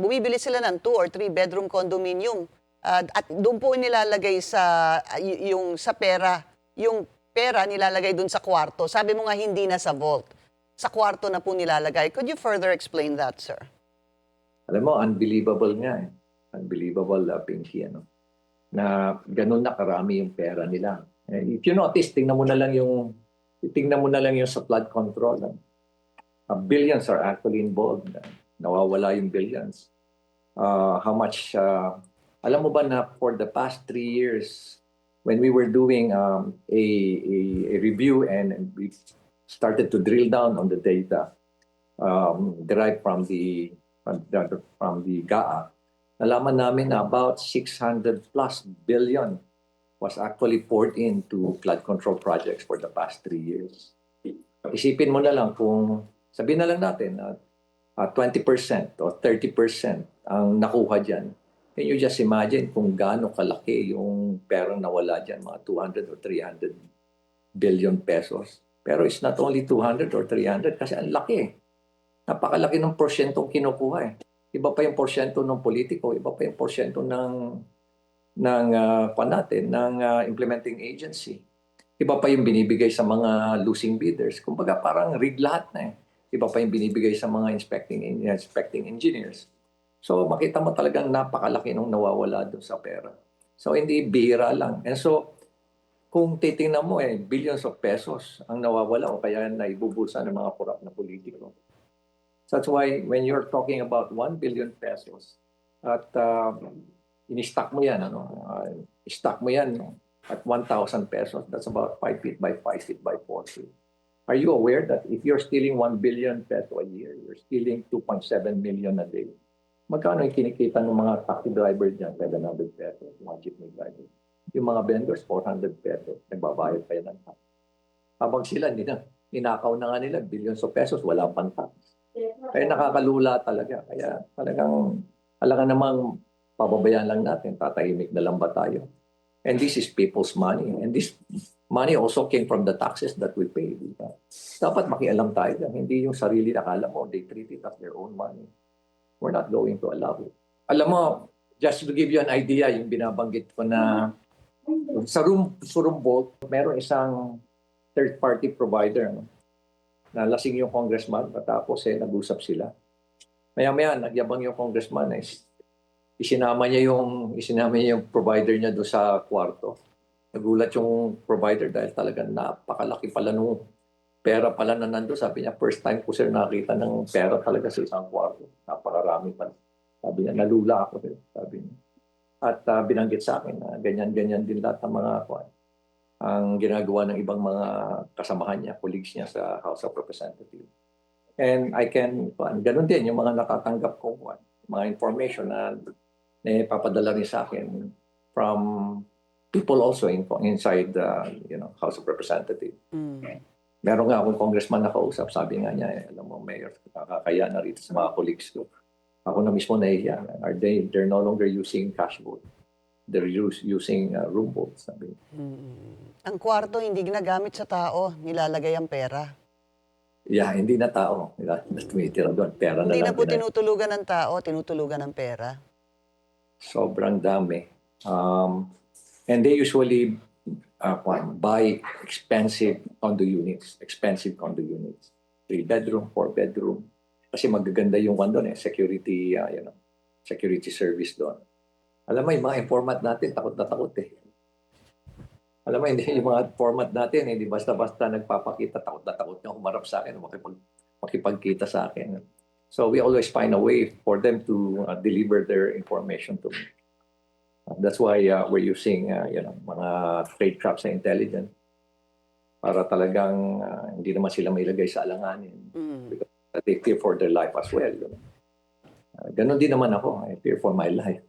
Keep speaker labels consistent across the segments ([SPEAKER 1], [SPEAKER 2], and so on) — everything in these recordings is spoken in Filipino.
[SPEAKER 1] bumibili sila ng 2 or 3 bedroom condominium. At doon po nilalagay sa yung sa pera, yung pera nilalagay doon sa kwarto. Sabi mo nga hindi na sa vault. Sa kwarto na po nilalagay. Could you further explain that, sir?
[SPEAKER 2] Alam mo, unbelievable nga eh. Unbelievable, Pinky, ano? Na ganun na karami yung pera nila. If you notice, tingnan mo na lang yung sa flood control. Billions are actually involved. Nawawala yung billions. How much, alam mo ba na for the past 3 years, when we were doing a review and we started to drill down on the data derived from the GAA, nalaman namin na about 600 plus billion was actually poured into flood control projects for the past 3 years. Isipin mo na lang kung, sabihin na lang natin, 20% or 30% ang nakuha dyan. Can you just imagine kung gaano kalaki yung perang nawala dyan, mga 200 or 300 billion pesos. Pero it's not only 200 or 300 kasi ang laki. Napakalaki ng porsyentong kinukuha eh. Iba pa yung porsyento ng politiko, iba pa yung porsyento ng implementing agency. Iba pa yung binibigay sa mga losing bidders. Kumbaga parang rig lahat na eh. Iba pa yung binibigay sa mga inspecting engineers. So makita mo talagang napakalaki nung nawawala doon sa pera. So hindi bihira lang. And so kung titingnan mo billions of pesos ang nawawala o kaya naibubulsa ng mga korap na politiko. So that's why when you're talking about 1 billion pesos at in-stock mo yan, stock mo yan at 1,000 pesos, that's about 5 feet by 5 feet by 4 feet. Are you aware that if you're stealing 1 billion peso a year, you're stealing 2.7 million a day? Magkano yung kinikita ng mga taxi driver dyan? 700 pesos, mga jeepney driver. Yung mga vendors, 400 pesos. Nagbabayad pa yan ng tax. Habang sila, ninakaw na nga nila, billions of pesos, wala pang tax. Kaya nakakalula talaga. Kaya talagang, alangan namang pababayaan lang natin, tatahimik na lang ba tayo? And this is people's money. And this money also came from the taxes that we pay. Diba? Dapat makialam tayo. Hindi yung sarili nakala mo, they treat it as their own money. We're not going to allow it. Alam mo, just to give you an idea, yung binabanggit ko na sa Surum Vault, meron isang third-party provider na lasing yung congressman, tapos nag-usap sila. Maya-maya, nagyabang yung congressman, isinama niya yung provider niya doon sa kwarto. Nagulat yung provider dahil talagang napakalaki pala nung pera pala na nandun. Sabi niya, first time ko sir nakita ng pera talaga sa isang kwarto. Napakarami pa. Sabi niya, nalula ako. Sabi niya. At binanggit sa akin na ganyan-ganyan din lahat ng mga ang ginagawa ng ibang mga kasamahan niya, colleagues niya sa House of Representatives. And ganun din yung mga natatanggap ko, mga information na papadala rin sa akin from people also inside the House of Representatives. Meron nga akong congressman na kausap, sabi nga niya, alam mo, Mayor, nakakaya na rito sa mga colleagues ko. Ako na mismo nahihiya. They're no longer using cash vote. They're using room votes. Sabi.
[SPEAKER 1] Ang kwarto hindi ginagamit sa tao, nilalagay ang pera.
[SPEAKER 2] Yeah, hindi na tao. Tumitira doon. Pera
[SPEAKER 1] Hindi
[SPEAKER 2] na
[SPEAKER 1] na po tinutulugan ng tao, tinutulugan ng pera.
[SPEAKER 2] Sobrang dami. And they usually buy expensive condo units. 3 bedroom, 4 bedroom. Kasi magaganda yung doon security, security service doon. Alam mo, yung mga informant natin, takot na takot eh. Alam mo, hindi yung mga format natin, hindi basta-basta nagpapakita, takot na takot niya humarap sa akin, makipagkita sa akin. So we always find a way for them to deliver their information to me. That's why we're using mga trade craft sa intelligence para talagang hindi naman sila mailagay sa alanganin. Because they fear for their life as well. Ganon din naman ako. I fear for my life.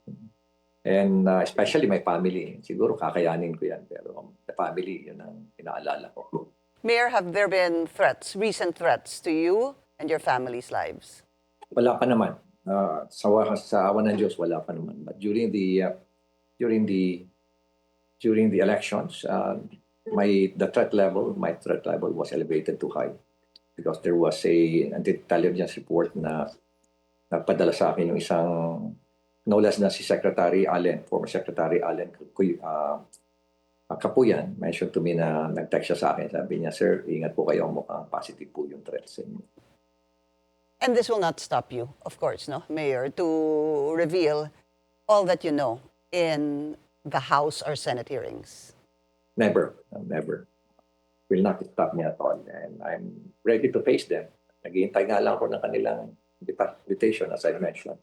[SPEAKER 2] And especially my family. Siguro kakayanin ko yan. Pero the family, yun ang inaalala ko.
[SPEAKER 1] Mayor, have there been threats, recent threats to you and your family's lives?
[SPEAKER 2] Wala pa naman. Sa awan ng Diyos, wala pa naman. But during the elections, my threat level was elevated to high because there was an intelligence report na nagpadala sa akin yung isang no less na si Secretary Allen, former Secretary Allen Kapuyan, mentioned to me na nag-text siya sa akin. Sabi niya, sir, ingat po kayo, mukhang positive po yung threat sa inyo.
[SPEAKER 1] And this will not stop you, of course, no, Mayor, to reveal all that you know in the House or Senate hearings.
[SPEAKER 2] Never, never. Will not stop me at all. And I'm ready to face them. Naghihintay nga lang ako ng kanilang invitation, as I mentioned.